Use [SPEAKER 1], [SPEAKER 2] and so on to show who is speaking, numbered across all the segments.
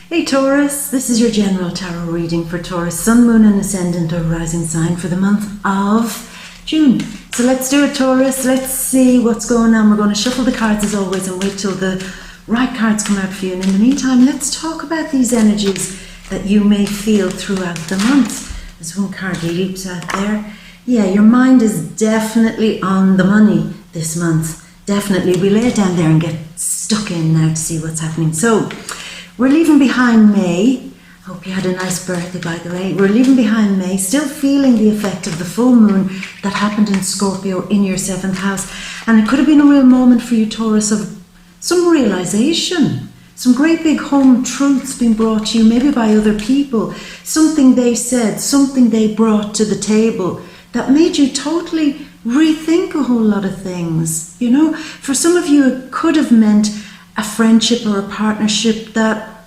[SPEAKER 1] Hey Taurus, this is your general tarot reading for Taurus, Sun, Moon and Ascendant or Rising sign for the month of June. So let's do it, Taurus. Let's see what's going on. We're going to shuffle the cards as always and wait till the right cards come out for you. And in the meantime, let's talk about these energies that you may feel throughout the month. There's one card leaps out there. Yeah, your mind is definitely on the money this month. Definitely. We lay it down there and get stuck in now to see what's happening. So we're leaving behind May. Hope you had a nice birthday, by the way. We're leaving behind May, still feeling the effect of the full moon that happened in Scorpio in your 7th house. And it could have been a real moment for you, Taurus, of some realization. Some great big home truths being brought to you, maybe by other people. Something they said, something they brought to the table that made you totally rethink a whole lot of things. You know, for some of you, it could have meant a friendship or a partnership that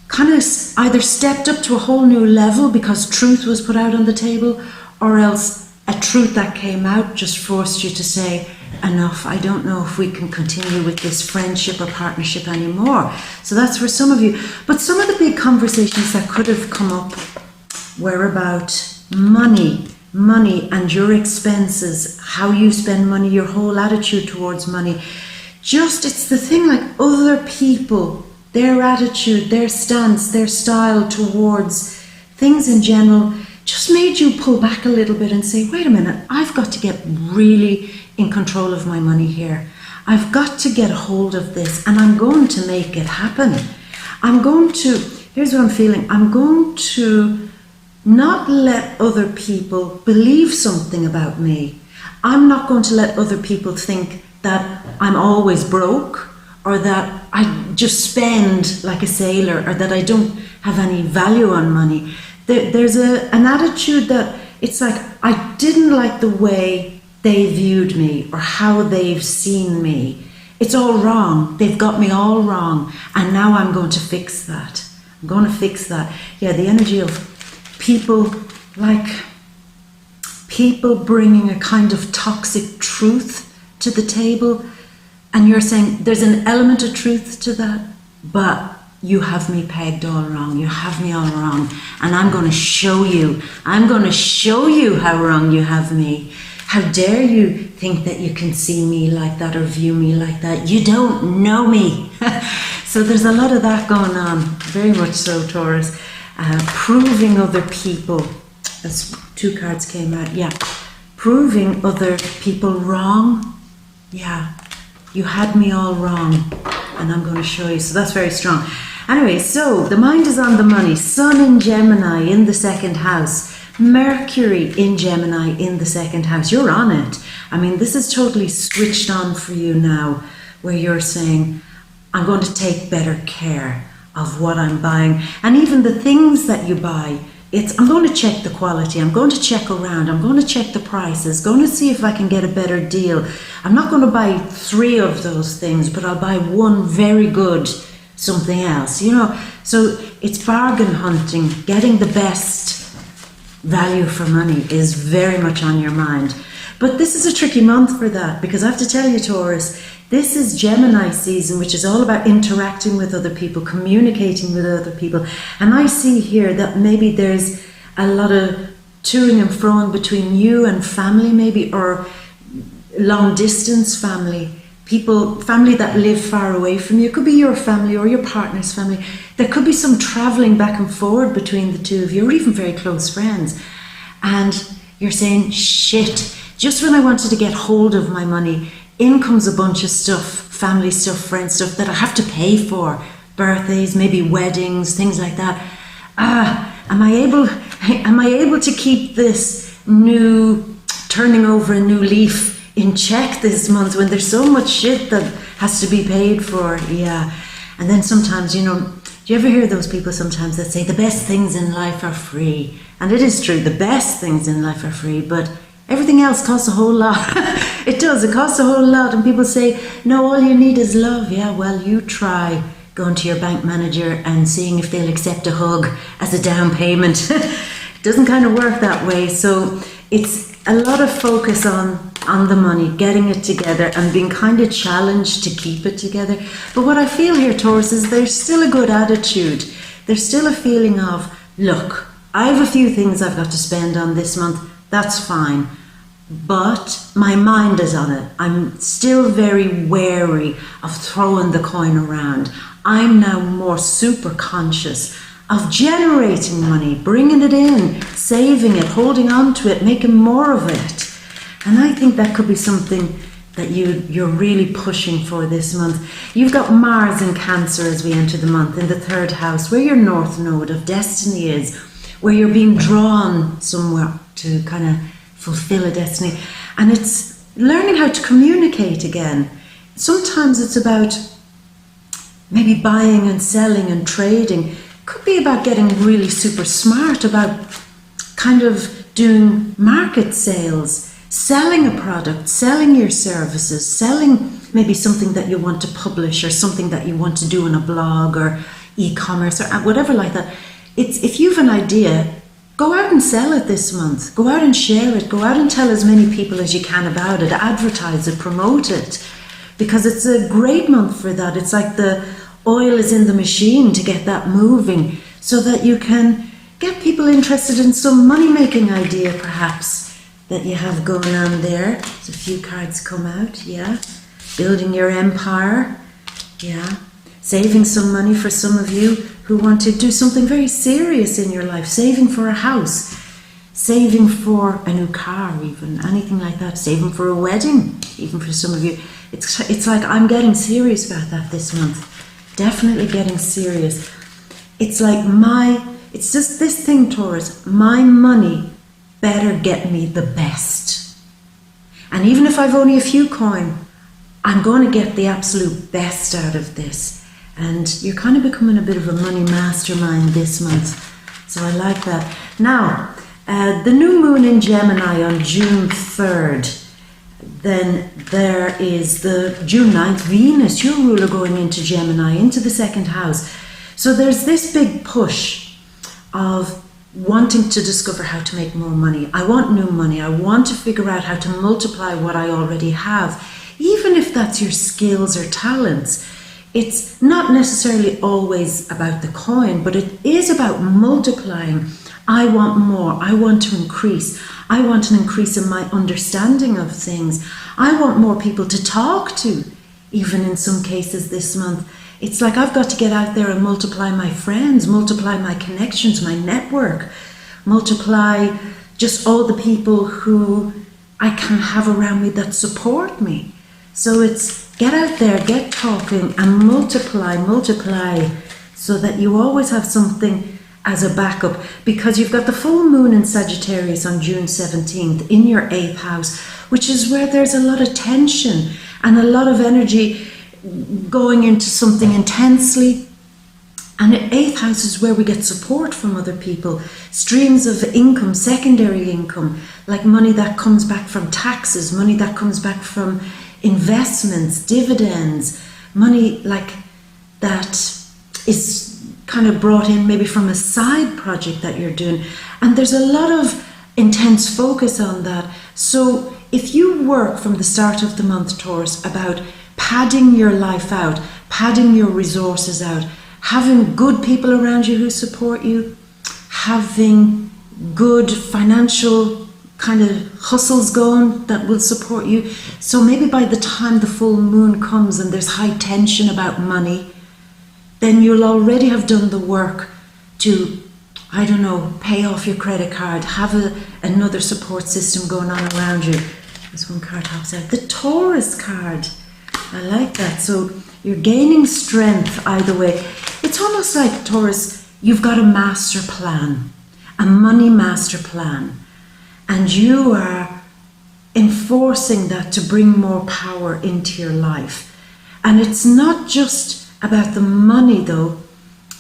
[SPEAKER 1] kind of either stepped up to a whole new level because truth was put out on the table, or else a truth that came out just forced you to say, enough, I don't know if we can continue with this friendship or partnership anymore. So that's for some of you. But some of the big conversations that could have come up were about money and your expenses, how you spend money, your whole attitude towards money. Just, it's the thing, like other people, their attitude, their stance, their style towards things in general just made you pull back a little bit and say, wait a minute, I've got to get really in control of my money here. I've got to get a hold of this and I'm going to make it happen. Here's what I'm feeling, I'm going to not let other people believe something about me. I'm not going to let other people think that I'm always broke, or that I just spend like a sailor, or that I don't have any value on money. There's an attitude that it's like, I didn't like the way they viewed me or how they've seen me. It's all wrong. They've got me all wrong. And now I'm going to fix that. I'm going to fix that. Yeah, the energy of people, like people bringing a kind of toxic truth to the table, and you're saying there's an element of truth to that, but you have me pegged all wrong, you have me all wrong, and I'm going to show you how wrong you have me. How dare you think that you can see me like that or view me like that? You don't know me. So there's a lot of that going on, very much so, Taurus. Proving other people, as two cards came out, yeah, proving other people wrong. Yeah, you had me all wrong, and I'm going to show you. So that's very strong. Anyway, so the mind is on the money. Sun in Gemini in the 2nd house. Mercury in Gemini in the 2nd house. You're on it. I mean, this is totally switched on for you now, where you're saying, I'm going to take better care of what I'm buying. And even the things that you buy, I'm going to check the quality, I'm going to check around, I'm going to check the prices, going to see if I can get a better deal. I'm not going to buy 3 of those things, but I'll buy one very good something else, you know. So it's bargain hunting, getting the best value for money is very much on your mind. But this is a tricky month for that, because I have to tell you, Taurus, this is Gemini season, which is all about interacting with other people, communicating with other people. And I see here that maybe there's a lot of toing and froing between you and family, maybe, or long distance family. Family that live far away from you. It could be your family or your partner's family. There could be some traveling back and forward between the two of you, or even very close friends. And you're saying, shit, just when I wanted to get hold of my money, in comes a bunch of stuff, family stuff, friend stuff that I have to pay for. Birthdays, maybe weddings, things like that. Am I able to keep this turning over a new leaf in check this month when there's so much shit that has to be paid for? Yeah. And then sometimes, you know, do you ever hear those people sometimes that say the best things in life are free? And it is true, the best things in life are free, but everything else costs a whole lot. It does, it costs a whole lot. And people say, no, all you need is love. Yeah, well, you try going to your bank manager and seeing if they'll accept a hug as a down payment. It doesn't kind of work that way. So it's a lot of focus on the money, getting it together and being kind of challenged to keep it together. But what I feel here, Taurus, is there's still a good attitude. there's still a feeling of, look, I have a few things I've got to spend on this month, that's fine. But my mind is on it. I'm still very wary of throwing the coin around. I'm now more super conscious of generating money, bringing it in, saving it, holding on to it, making more of it. And I think that could be something that you're really pushing for this month. You've got Mars in Cancer as we enter the month in the 3rd house, where your north node of destiny is, where you're being drawn somewhere to kind of fulfill a destiny. And it's learning how to communicate again. Sometimes it's about maybe buying and selling and trading. Could be about getting really super smart about kind of doing market sales, selling a product, selling your services, selling maybe something that you want to publish or something that you want to do in a blog or e-commerce or whatever like that. It's, if you have an idea, go out and sell it this month. Go out and share it. Go out and tell as many people as you can about it. Advertise it, promote it, because it's a great month for that. It's like the oil is in the machine to get that moving so that you can get people interested in some money-making idea perhaps that you have going on there. There's a few cards come out, yeah. Building your empire, yeah. Saving some money for some of you who want to do something very serious in your life. Saving for a house, saving for a new car even, anything like that. Saving for a wedding, even for some of you. It's like I'm getting serious about that this month. Definitely getting serious. It's like it's just this thing, Taurus, my money better get me the best. And even if I've only a few coin, I'm going to get the absolute best out of this. And you're kind of becoming a bit of a money mastermind this month. So I like that. Now, the new moon in Gemini on June 3rd. Then there is the June 9th, Venus, your ruler, going into Gemini, into the 2nd house. So there's this big push of wanting to discover how to make more money. I want new money. I want to figure out how to multiply what I already have. Even if that's your skills or talents, it's not necessarily always about the coin, but it is about multiplying. I want more. I want to increase. I want an increase in my understanding of things. I want more people to talk to, even in some cases this month. It's like I've got to get out there and multiply my friends, multiply my connections, my network, multiply just all the people who I can have around me that support me. So it's get out there, get talking, and multiply, so that you always have something as a backup, because you've got the full moon in Sagittarius on June 17th in your 8th house, which is where there's a lot of tension and a lot of energy going into something intensely. And the 8th house is where we get support from other people, streams of income, secondary income, like money that comes back from taxes, money that comes back from investments, dividends, money like that is kind of brought in maybe from a side project that you're doing. And there's a lot of intense focus on that. So if you work from the start of the month, Taurus, about padding your life out, padding your resources out, having good people around you who support you, having good financial kind of hustles going that will support you. So maybe by the time the full moon comes and there's high tension about money, then you'll already have done the work to, I don't know, pay off your credit card, have another support system going on around you. This one card hops out. The Taurus card. I like that. So you're gaining strength either way. It's almost like, Taurus, you've got a master plan, a money master plan, and you are enforcing that to bring more power into your life. And it's not just about the money though,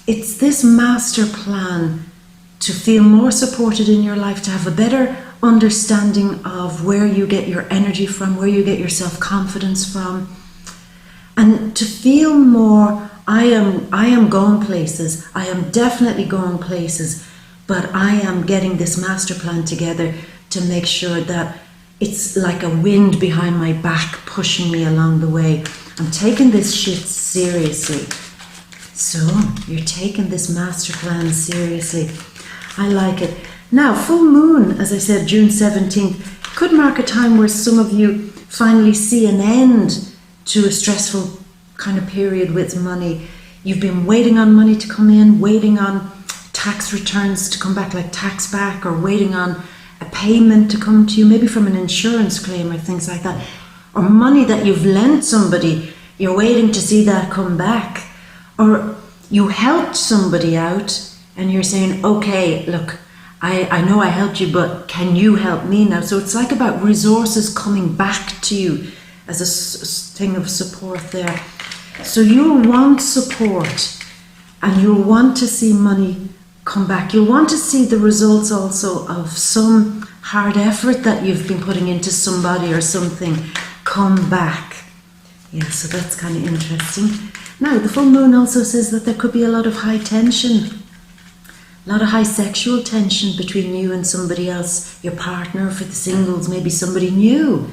[SPEAKER 1] it's this master plan to feel more supported in your life, to have a better understanding of where you get your energy from, where you get your self-confidence from, and to feel more, I am going places, I am definitely going places, but I am getting this master plan together to make sure that it's like a wind behind my back pushing me along the way. I'm taking this shit seriously. So you're taking this master plan seriously. I like it. Now, full moon, as I said, June 17th, could mark a time where some of you finally see an end to a stressful kind of period with money. You've been waiting on money to come in, waiting on tax returns to come back, like tax back, or waiting on a payment to come to you, maybe from an insurance claim or things like that, or money that you've lent somebody, you're waiting to see that come back, or you helped somebody out and you're saying, okay, look, I know I helped you, but can you help me now? So it's like about resources coming back to you as a thing of support there. So you'll want support and you'll want to see money come back. You'll want to see the results also of some hard effort that you've been putting into somebody or something come back. Yeah, so that's kind of interesting. Now, the full moon also says that there could be a lot of high tension, a lot of high sexual tension between you and somebody else, your partner, for the singles, maybe somebody new.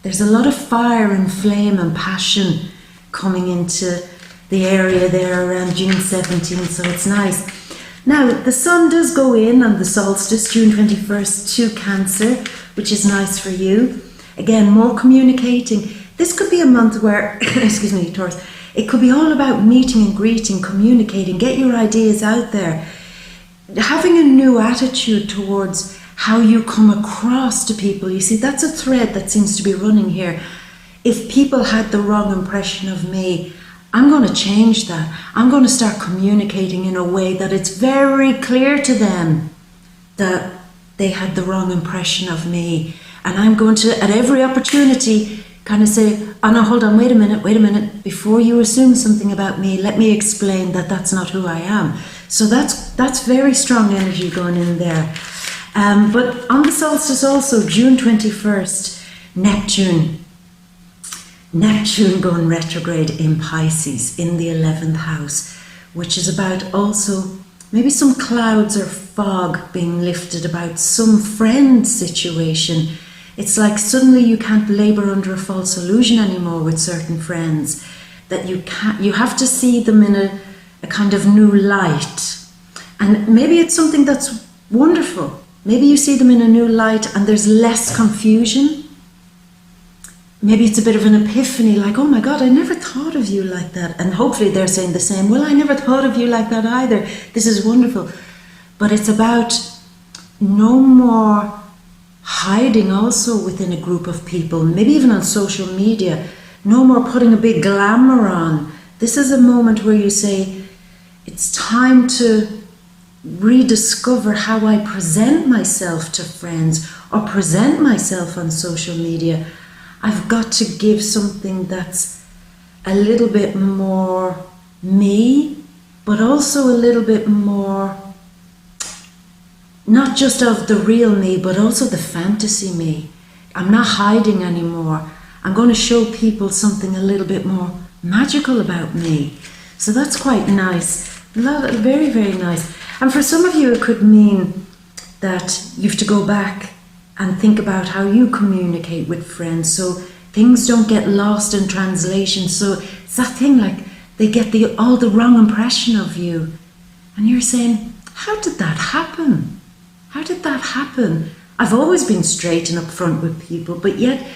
[SPEAKER 1] There's a lot of fire and flame and passion coming into the area there around June 17th, so it's nice. Now, the sun does go in on the solstice, June 21st, to Cancer, which is nice for you. Again, more communicating. This could be a month where, excuse me, Taurus, it could be all about meeting and greeting, communicating, get your ideas out there. Having a new attitude towards how you come across to people. You see, that's a thread that seems to be running here. If people had the wrong impression of me, I'm going to change that. I'm going to start communicating in a way that it's very clear to them that they had the wrong impression of me. And I'm going to, at every opportunity, kind of say, oh no, hold on, wait a minute, before you assume something about me, let me explain that that's not who I am. So that's very strong energy going in there. But on the solstice also, June 21st, Neptune going retrograde in Pisces in the 11th house, which is about also maybe some clouds or fog being lifted about some friend situation. It's like suddenly you can't labor under a false illusion anymore with certain friends, that you have to see them in a kind of new light. And maybe it's something that's wonderful. Maybe you see them in a new light and there's less confusion. Maybe it's a bit of an epiphany, like, oh my God, I never thought of you like that. And hopefully they're saying the same, well, I never thought of you like that either. This is wonderful. But it's about no more hiding also within a group of people, maybe even on social media. No more putting a big glamour on. This is a moment where you say, it's time to rediscover how I present myself to friends or present myself on social media. I've got to give something that's a little bit more me, but also a little bit more, not just of the real me, but also the fantasy me. I'm not hiding anymore. I'm going to show people something a little bit more magical about me. So that's quite nice. Very, very nice. And for some of you, it could mean that you have to go back and think about how you communicate with friends, so things don't get lost in translation. So it's that thing, like they get all the wrong impression of you, and you're saying, how did that happen? How did that happen? I've always been straight and upfront with people, but yet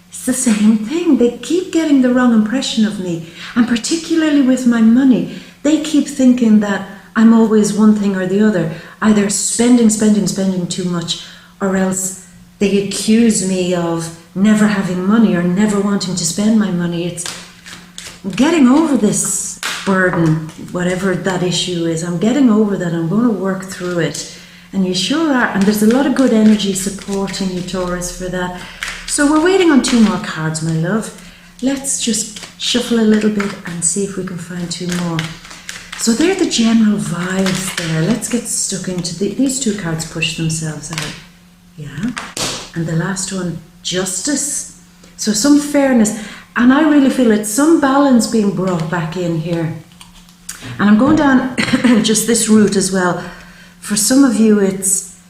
[SPEAKER 1] it's the same thing. They keep getting the wrong impression of me, and particularly with my money, they keep thinking that I'm always one thing or the other, either spending too much, or else they accuse me of never having money or never wanting to spend my money. It's getting over this burden, whatever that issue is. I'm getting over that. I'm going to work through it. And you sure are. And there's a lot of good energy supporting you, Taurus, for that. So we're waiting on 2 more cards, my love. Let's just shuffle a little bit and see if we can find 2 more. So they're the general vibes there. Let's get stuck into these 2 cards push themselves out. Yeah. And the last one, justice. So some fairness. And I really feel it's some balance being brought back in here. And I'm going down just this route as well. For some of you, it's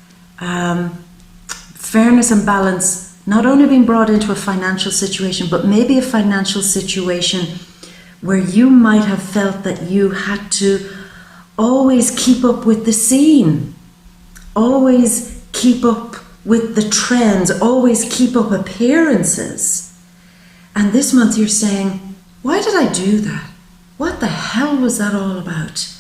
[SPEAKER 1] fairness and balance not only being brought into a financial situation, but maybe a financial situation where you might have felt that you had to always keep up with the scene, always keep up with the trends, always keep up appearances. And this month you're saying, why did I do that? What the hell was that all about?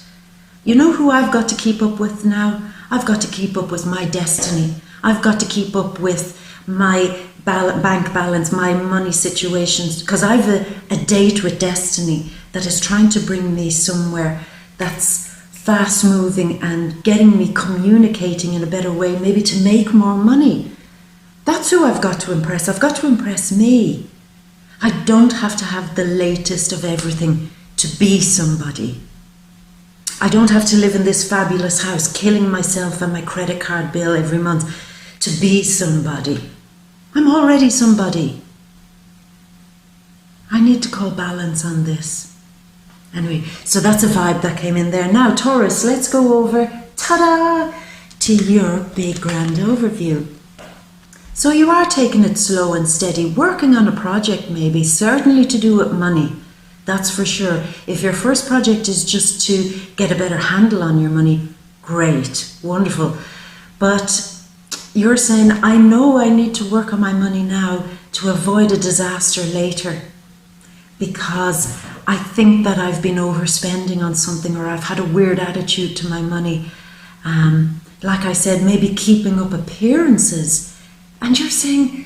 [SPEAKER 1] You know who I've got to keep up with now? I've got to keep up with my destiny. I've got to keep up with my bank balance, my money situations, because I've a date with destiny that is trying to bring me somewhere that's fast moving and getting me communicating in a better way, maybe to make more money. That's who I've got to impress. I've got to impress me. I don't have to have the latest of everything to be somebody. I don't have to live in this fabulous house, killing myself and my credit card bill every month to be somebody. I'm already somebody. I need to call balance on this. Anyway, so that's a vibe that came in there. Now, Taurus, let's go over, ta-da, to your big grand overview. So you are taking it slow and steady, working on a project maybe, certainly to do with money. That's for sure. If your first project is just to get a better handle on your money, great, wonderful. But you're saying, I know I need to work on my money now to avoid a disaster later, because I think that I've been overspending on something, or I've had a weird attitude to my money. Like I said, maybe keeping up appearances. And you're saying,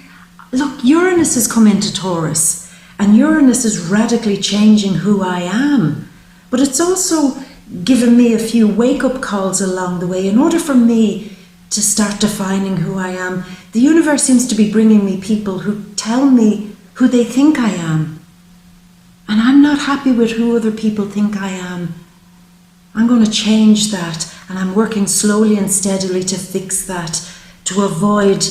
[SPEAKER 1] look, Uranus has come into Taurus, and Uranus is radically changing who I am. But it's also given me a few wake-up calls along the way. In order for me to start defining who I am, the universe seems to be bringing me people who tell me who they think I am. And I'm not happy with who other people think I am. I'm going to change that, and I'm working slowly and steadily to fix that, to avoid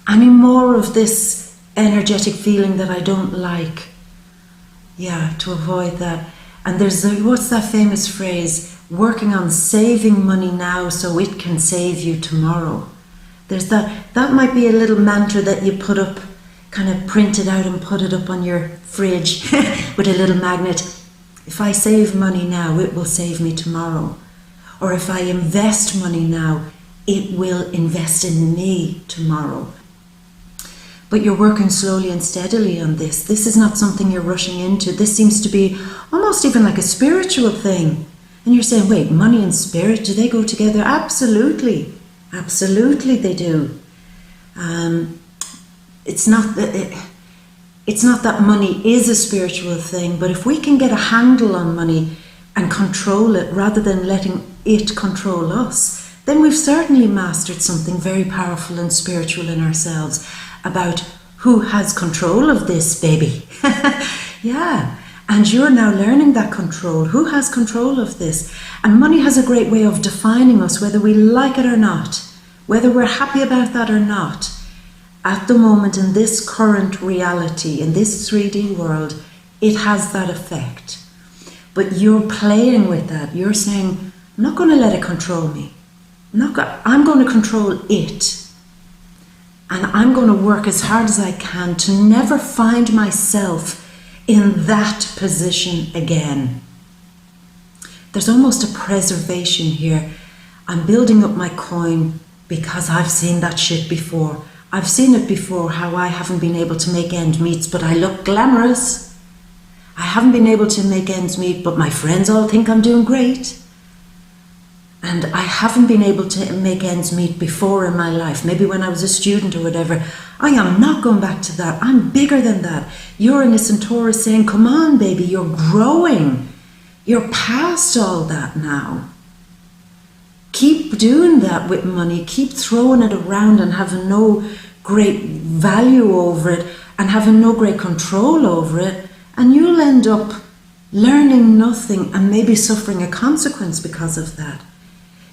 [SPEAKER 1] any more of this energetic feeling that I don't like. Yeah, to avoid that. And there's what's that famous phrase? Working on saving money now so it can save you tomorrow. There's that might be a little mantra that you put up, kind of print it out and put it up on your fridge with a little magnet. If I save money now, it will save me tomorrow. Or if I invest money now, it will invest in me tomorrow. But you're working slowly and steadily on this. This is not something you're rushing into. This seems to be almost even like a spiritual thing. And you're saying, wait, money and spirit, do they go together? Absolutely. Absolutely they do. It's not that money is a spiritual thing, but if we can get a handle on money and control it rather than letting it control us, then we've certainly mastered something very powerful and spiritual in ourselves about who has control of this, baby. Yeah, and you're now learning that control. Who has control of this? And money has a great way of defining us, whether we like it or not, whether we're happy about that or not. At the moment, in this current reality, in this 3D world, it has that effect. But you're playing with that. You're saying, I'm not going to let it control me. I'm going to control it. And I'm going to work as hard as I can to never find myself in that position again. There's almost a preservation here. I'm building up my coin because I've seen that shit before. I've seen it before, how I haven't been able to make ends meet, but I look glamorous. I haven't been able to make ends meet, but my friends all think I'm doing great. And I haven't been able to make ends meet before in my life, maybe when I was a student or whatever. I am not going back to that. I'm bigger than that. Uranus and Taurus saying, come on, baby, you're growing. You're past all that now. Keep doing that with money. Keep throwing it around and having no great value over it and having no great control over it. And you'll end up learning nothing and maybe suffering a consequence because of that.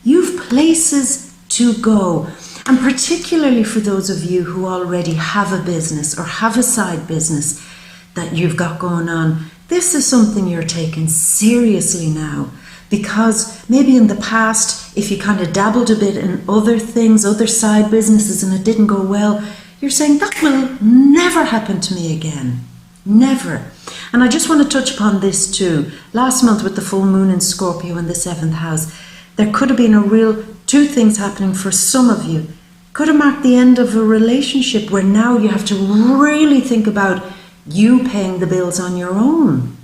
[SPEAKER 1] You've places to go. And particularly for those of you who already have a business or have a side business that you've got going on, this is something you're taking seriously now. Because maybe in the past, if you kind of dabbled a bit in other things, other side businesses, and it didn't go well, you're saying that will never happen to me again. Never. And I just want to touch upon this too. Last month with the full moon in Scorpio in the 7th house, there could have been two things happening for some of you. Could have marked the end of a relationship where now you have to really think about you paying the bills on your own.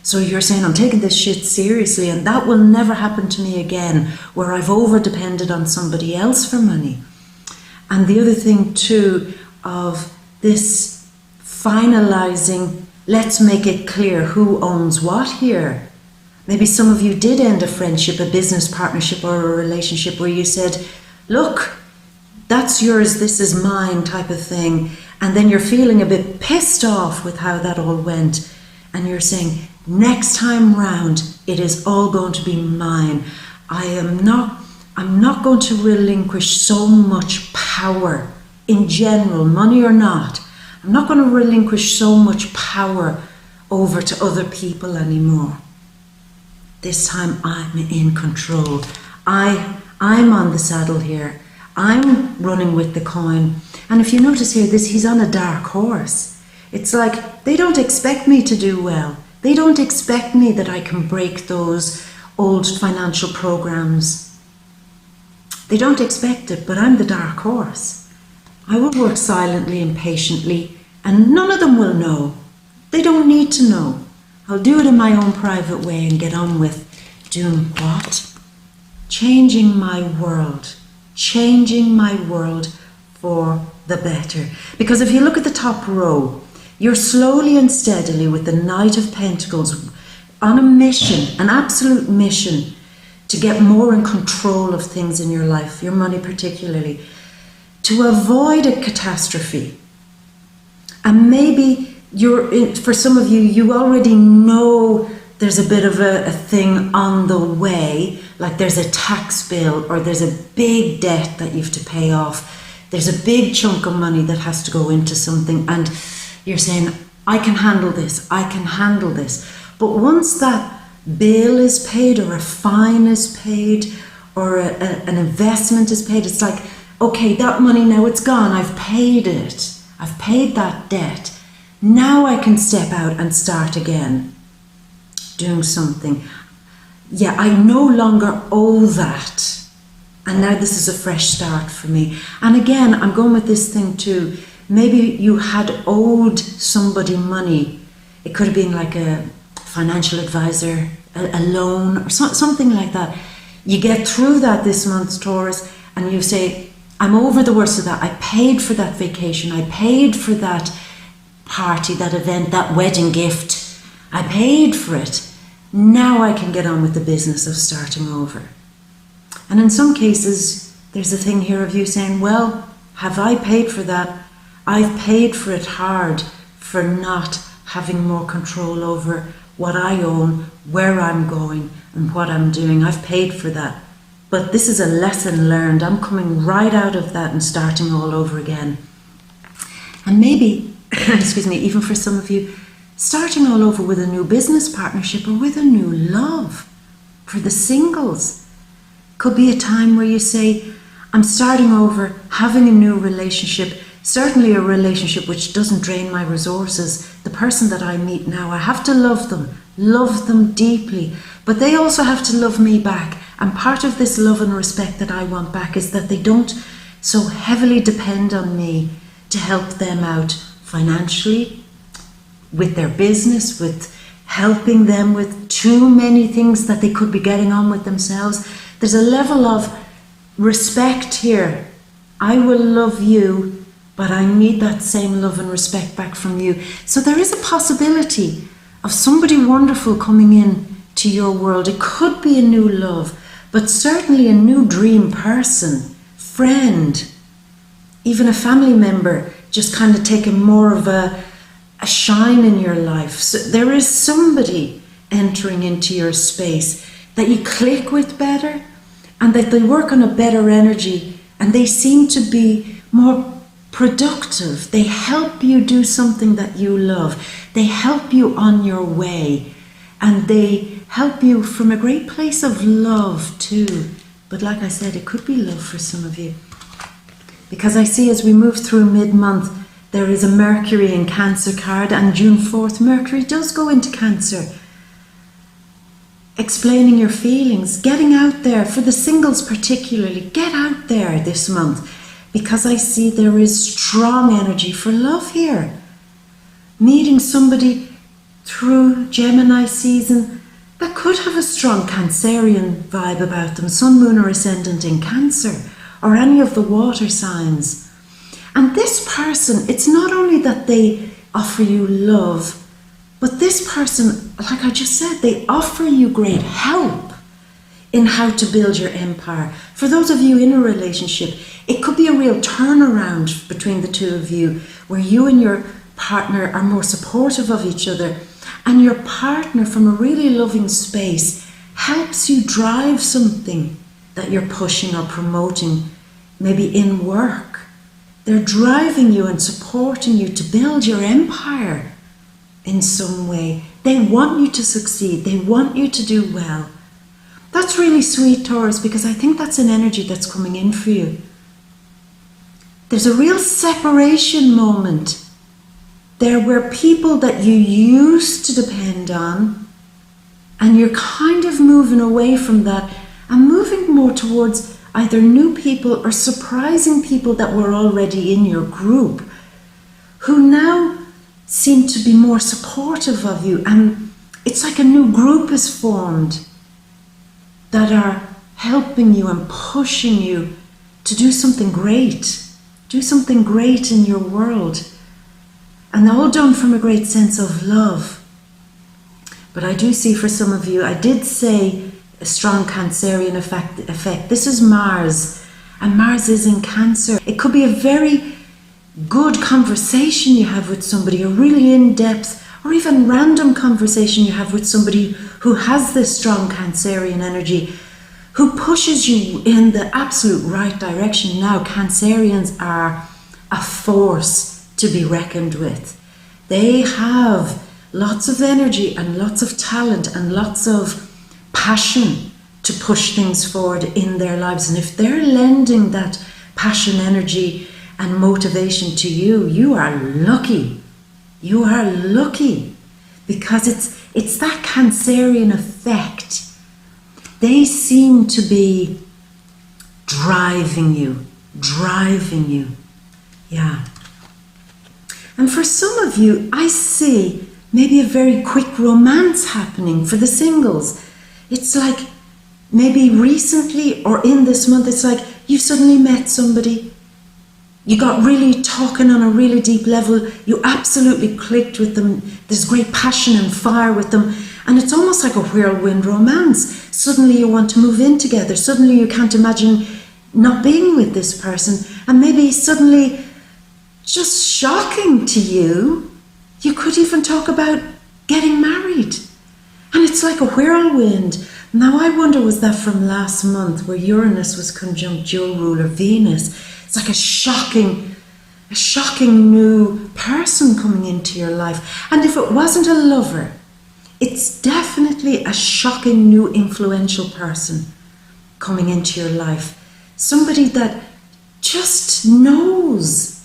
[SPEAKER 1] So you're saying, I'm taking this shit seriously and that will never happen to me again, where I've over-depended on somebody else for money. And the other thing too of this finalizing, let's make it clear who owns what here. Maybe some of you did end a friendship, a business partnership or a relationship where you said, look, that's yours, this is mine type of thing. And then you're feeling a bit pissed off with how that all went. And you're saying, next time round, it is all going to be mine. I'm not going to relinquish so much power in general, money or not. I'm not going to relinquish so much power over to other people anymore. This time I'm in control. I'm on the saddle here. I'm running with the coin. And if you notice here, he's on a dark horse. It's like they don't expect me to do well. They don't expect me that I can break those old financial programs. They don't expect it, but I'm the dark horse. I will work silently and patiently, and none of them will know. They don't need to know. I'll do it in my own private way and get on with doing what? Changing my world. Changing my world for the better. Because if you look at the top row, you're slowly and steadily with the Knight of Pentacles on a mission, an absolute mission to get more in control of things in your life, your money particularly, to avoid a catastrophe. And maybe for some of you, you already know there's a bit of a thing on the way, like there's a tax bill or there's a big debt that you have to pay off. There's a big chunk of money that has to go into something and you're saying, I can handle this, I can handle this. But once that bill is paid or a fine is paid or an investment is paid, it's like, okay, that money now it's gone, I've paid it. I've paid that debt. Now I can step out and start again. Doing something. Yeah, I no longer owe that. And now this is a fresh start for me. And again, I'm going with this thing too. Maybe you had owed somebody money. It could have been like a financial advisor, a loan, or something like that. You get through that this month, Taurus, and you say, I'm over the worst of that. I paid for that vacation. I paid for that party, that event, that wedding gift. I paid for it. Now I can get on with the business of starting over. And in some cases, there's a thing here of you saying, well, have I paid for that? I've paid for it hard for not having more control over what I own, where I'm going, and what I'm doing. I've paid for that. But this is a lesson learned. I'm coming right out of that and starting all over again. And maybe, excuse me, even for some of you, starting all over with a new business partnership or with a new love. For the singles, could be a time where you say, I'm starting over, having a new relationship, certainly a relationship which doesn't drain my resources. The person that I meet now, I have to love them deeply, but they also have to love me back. And part of this love and respect that I want back is that they don't so heavily depend on me to help them out financially, with their business, with helping them with too many things that they could be getting on with themselves. There's a level of respect here. I will love you, but I need that same love and respect back from you. So there is a possibility of somebody wonderful coming in to your world. It could be a new love, but certainly a new dream person, friend, even a family member, just kind of taking more of a shine in your life. So there is somebody entering into your space that you click with better and that they work on a better energy and they seem to be more productive. They help you do something that you love. They help you on your way and they help you from a great place of love too. But like I said, it could be love for some of you. Because I see as we move through mid-month, There is a Mercury in Cancer card, and June 4th, Mercury does go into Cancer. Explaining your feelings, getting out there, for the singles particularly, get out there this month, because I see there is strong energy for love here. Meeting somebody through Gemini season that could have a strong Cancerian vibe about them, Sun, Moon or Ascendant in Cancer, or any of the water signs. And this person, it's not only that they offer you love, but this person, like I just said, they offer you great help in how to build your empire. For those of you in a relationship, it could be a real turnaround between the two of you, where you and your partner are more supportive of each other, and your partner, from a really loving space, helps you drive something that you're pushing or promoting, maybe in work. They're driving you and supporting you to build your empire in some way. They want you to succeed. They want you to do well. That's really sweet, Taurus, because I think that's an energy that's coming in for you. There's a real separation moment there where people that you used to depend on, and you're kind of moving away from that and moving more towards either new people or surprising people that were already in your group, who now seem to be more supportive of you, and it's like a new group is formed that are helping you and pushing you to do something great in your world, and all done from a great sense of love. But I do see for some of you, I did say a strong Cancerian effect. This is Mars, and Mars is in Cancer. It could be a very good conversation you have with somebody, a really in-depth or even random conversation you have with somebody who has this strong Cancerian energy, who pushes you in the absolute right direction. Now, Cancerians are a force to be reckoned with. They have lots of energy and lots of talent and lots of passion to push things forward in their lives. And if they're lending that passion, energy and motivation to you, you are lucky. You are lucky, because it's that Cancerian effect. They seem to be driving you. Yeah. And for some of you, I see maybe a very quick romance happening for the singles. It's like maybe recently or in this month, it's like you suddenly met somebody. You got really talking on a really deep level. You absolutely clicked with them. There's great passion and fire with them. And it's almost like a whirlwind romance. Suddenly you want to move in together. Suddenly you can't imagine not being with this person. And maybe suddenly, just shocking to you, you could even talk about getting married. And it's like a whirlwind. Now I wonder, was that from last month where Uranus was conjunct dual ruler Venus? It's like a shocking new person coming into your life. And if it wasn't a lover, it's definitely a shocking new influential person coming into your life. Somebody that just knows.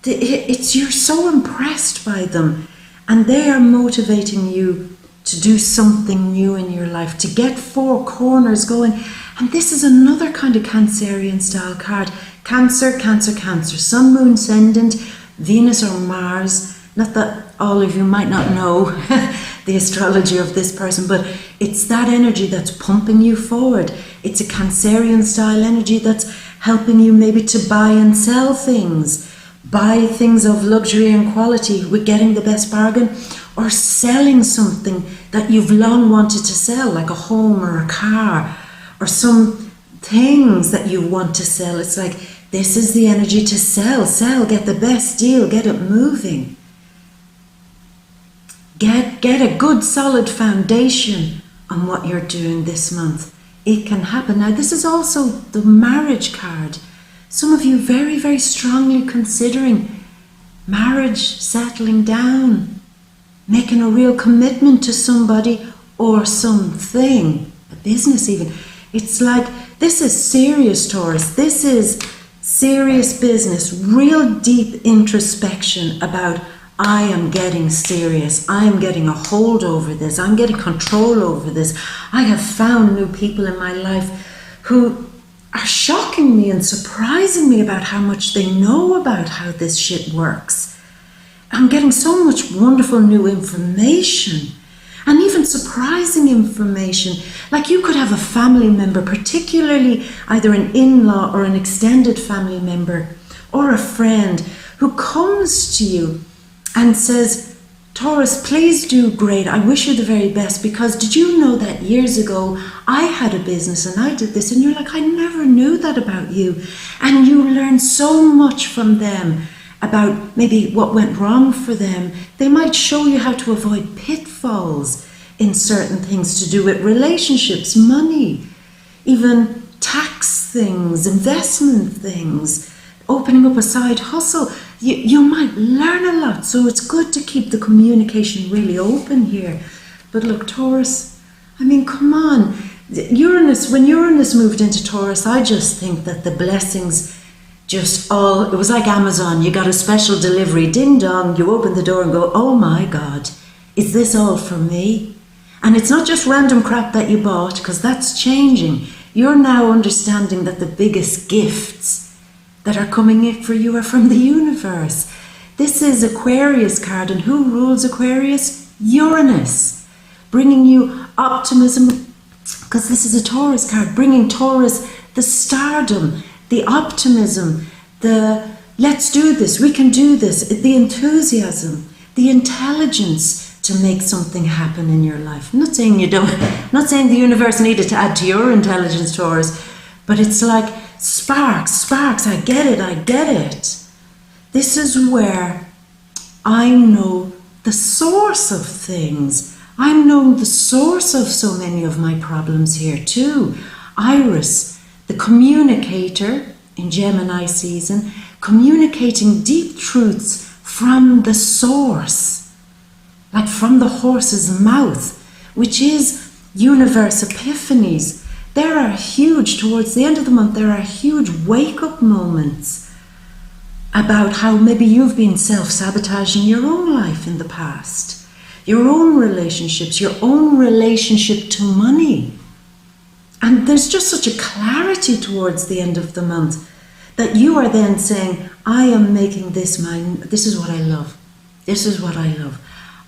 [SPEAKER 1] You're so impressed by them, and they are motivating you to do something new in your life, to get four corners going. And this is another kind of Cancerian style card. Cancer, Cancer, Cancer. Sun, Moon, Ascendant, Venus or Mars. Not that all of you might not know the astrology of this person, but it's that energy that's pumping you forward. It's a Cancerian style energy that's helping you maybe to buy and sell things. Buy things of luxury and quality with getting the best bargain, or selling something that you've long wanted to sell, like a home or a car, or some things that you want to sell. It's like, this is the energy to sell, get the best deal, get it moving. Get a good solid foundation on what you're doing this month. It can happen. Now, this is also the marriage card. Some of you very, very strongly considering marriage, settling down, making a real commitment to somebody or something, a business even. It's like, this is serious, Taurus. This is serious business, real deep introspection about, I am getting serious, I am getting a hold over this, I'm getting control over this. I have found new people in my life who are shocking me and surprising me about how much they know about how this shit works. I'm getting so much wonderful new information, and even surprising information. Like, you could have a family member, particularly either an in-law or an extended family member or a friend, who comes to you and says, Taurus, please do great. I wish you the very best, because did you know that years ago I had a business and I did this? And you're like, I never knew that about you. And you learn so much from them about maybe what went wrong for them. They might show you how to avoid pitfalls in certain things to do with relationships, money, even tax things, investment things, opening up a side hustle. You might learn a lot, so it's good to keep the communication really open here. But look, Taurus, I mean, come on. Uranus, when Uranus moved into Taurus, I just think that the blessings it was like Amazon. You got a special delivery, ding dong, you open the door and go, oh my God, is this all for me? And it's not just random crap that you bought, because that's changing. You're now understanding that the biggest gifts that are coming in for you are from the universe. This is Aquarius card, and who rules Aquarius? Uranus, bringing you optimism, because this is a Taurus card, bringing Taurus the stardom, the optimism, the let's do this, we can do this, the enthusiasm, the intelligence to make something happen in your life. I'm not saying you don't, I'm not saying the universe needed to add to your intelligence, Taurus, but it's like sparks, I get it. This is where I know the source of things. I know the source of so many of my problems here too. Iris, the communicator in Gemini season, communicating deep truths from the source, like from the horse's mouth, which is universe epiphanies. There are huge, towards the end of the month, there are huge wake-up moments about how maybe you've been self-sabotaging your own life in the past, your own relationships, your own relationship to money. And there's just such a clarity towards the end of the month that you are then saying, I am making this this is what I love. This is what I love.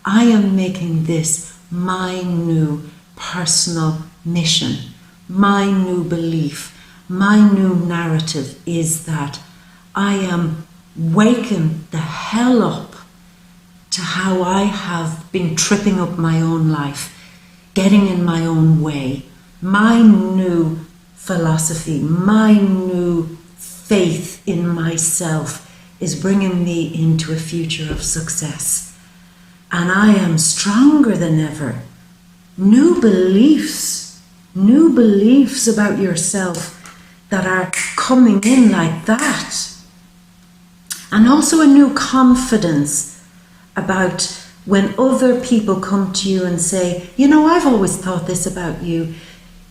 [SPEAKER 1] I am making this my new personal mission. My new belief, my new narrative is that I am waking the hell up to how I have been tripping up my own life, getting in my own way. My new philosophy, my new faith in myself is bringing me into a future of success. And I am stronger than ever. New beliefs about yourself that are coming in like that. And also a new confidence about when other people come to you and say, you know, I've always thought this about you.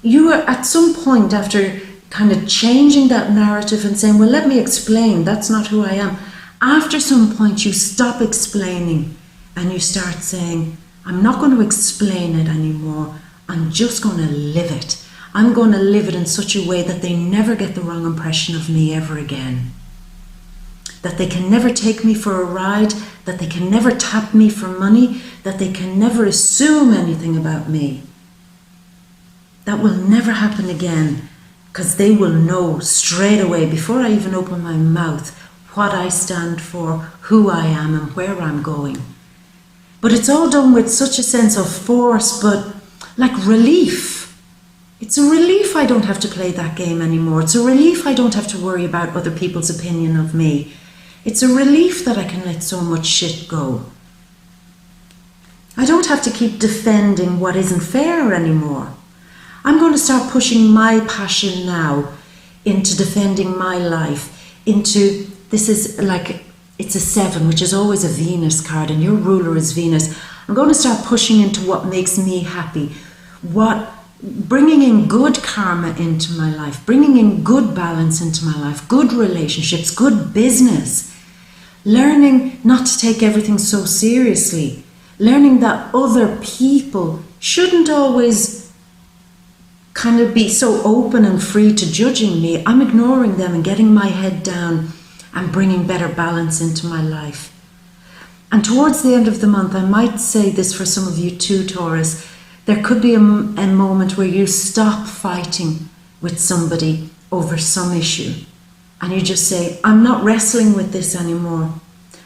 [SPEAKER 1] You are at some point, after kind of changing that narrative and saying, well, let me explain, that's not who I am. After some point, you stop explaining and you start saying, I'm not going to explain it anymore. I'm just going to live it. I'm going to live it in such a way that they never get the wrong impression of me ever again. That they can never take me for a ride, that they can never tap me for money, that they can never assume anything about me. That will never happen again, because they will know straight away, before I even open my mouth, what I stand for, who I am, and where I'm going. But it's all done with such a sense of force, but like relief. It's a relief I don't have to play that game anymore. It's a relief I don't have to worry about other people's opinion of me. It's a relief that I can let so much shit go. I don't have to keep defending what isn't fair anymore. I'm going to start pushing my passion now into defending my life, into, this is like, it's a 7, which is always a Venus card, and your ruler is Venus. I'm going to start pushing into what makes me happy, what bringing in good karma into my life, bringing in good balance into my life, good relationships, good business, learning not to take everything so seriously, learning that other people shouldn't always kind of be so open and free to judging me. I'm ignoring them and getting my head down and bringing better balance into my life. And towards the end of the month, I might say this for some of you too, Taurus, there could be a moment where you stop fighting with somebody over some issue and you just say, I'm not wrestling with this anymore.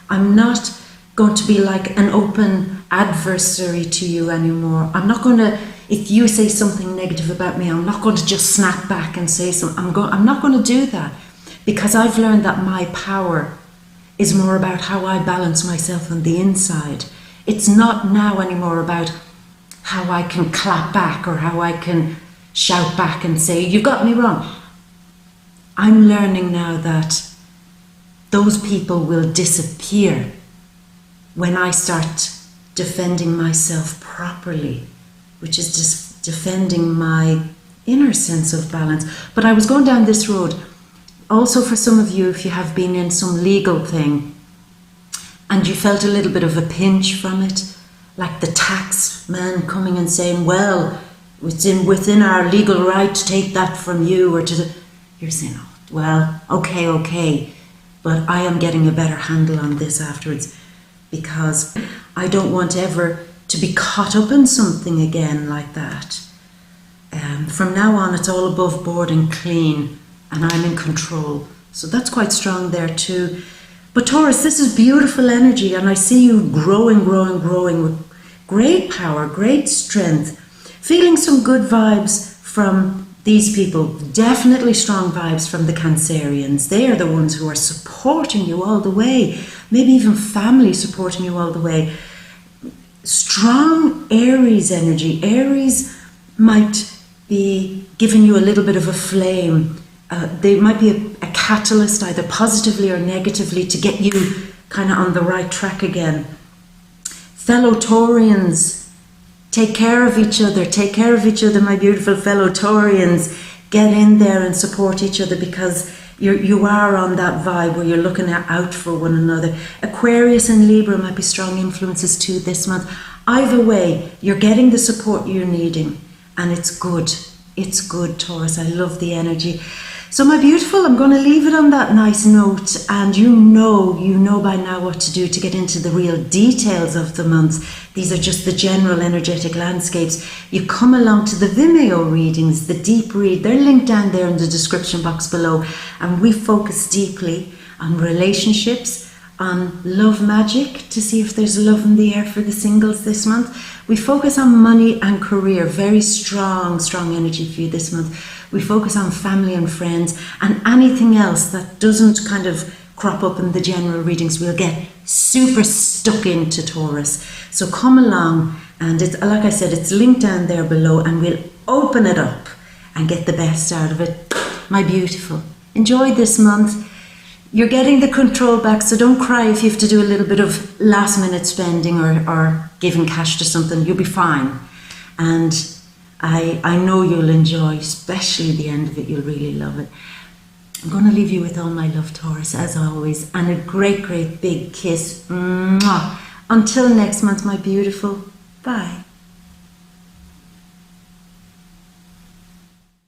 [SPEAKER 1] I'm not going to be like an open adversary to you anymore. I'm not going to, if you say something negative about me, I'm not going to just snap back and say something. I'm not going to do that, because I've learned that my power is more about how I balance myself on the inside. It's not now anymore about how I can clap back or how I can shout back and say, you got me wrong. I'm learning now that those people will disappear when I start defending myself properly, which is just defending my inner sense of balance. But I was going down this road. Also, for some of you, if you have been in some legal thing and you felt a little bit of a pinch from it, like the tax man coming and saying, well, it's within our legal right to take that from you, or you're saying, oh, well, okay, but I am getting a better handle on this afterwards, because I don't want ever to be caught up in something again like that. From now on, it's all above board and clean, and I'm in control. So that's quite strong there too. But Taurus, this is beautiful energy, and I see you growing with great power, great strength, feeling some good vibes from these people, definitely strong vibes from the Cancerians. They are the ones who are supporting you all the way, maybe even family supporting you all the way. Strong Aries energy. Aries might be giving you a little bit of a flame. They might be a catalyst, either positively or negatively, to get you kind of on the right track again. Fellow Taurians, take care of each other. Take care of each other, my beautiful fellow Taurians. Get in there and support each other, because you are on that vibe where you're looking out for one another. Aquarius and Libra might be strong influences too this month. Either way, you're getting the support you're needing, and it's good. It's good, Taurus. I love the energy. So my beautiful, I'm going to leave it on that nice note, and you know by now what to do to get into the real details of the month. These are just the general energetic landscapes. You come along to the Vimeo readings, the deep read. They're linked down there in the description box below, and we focus deeply on relationships, on love magic, to see if there's love in the air for the singles this month. We focus on money and career, very strong energy for you this month. We focus on family and friends, and anything else that doesn't kind of crop up in the general readings, we'll get super stuck into, Taurus. So come along, and it's, like I said, it's linked down there below, and we'll open it up and get the best out of it. My beautiful, enjoy this month. You're getting the control back, so don't cry if you have to do a little bit of last minute spending or giving cash to something. You'll be fine. And I know you'll enjoy, especially the end of it. You'll really love it. I'm going to leave you with all my love, Taurus, as always, and a great big kiss. Mwah. Until next month, my beautiful. Bye.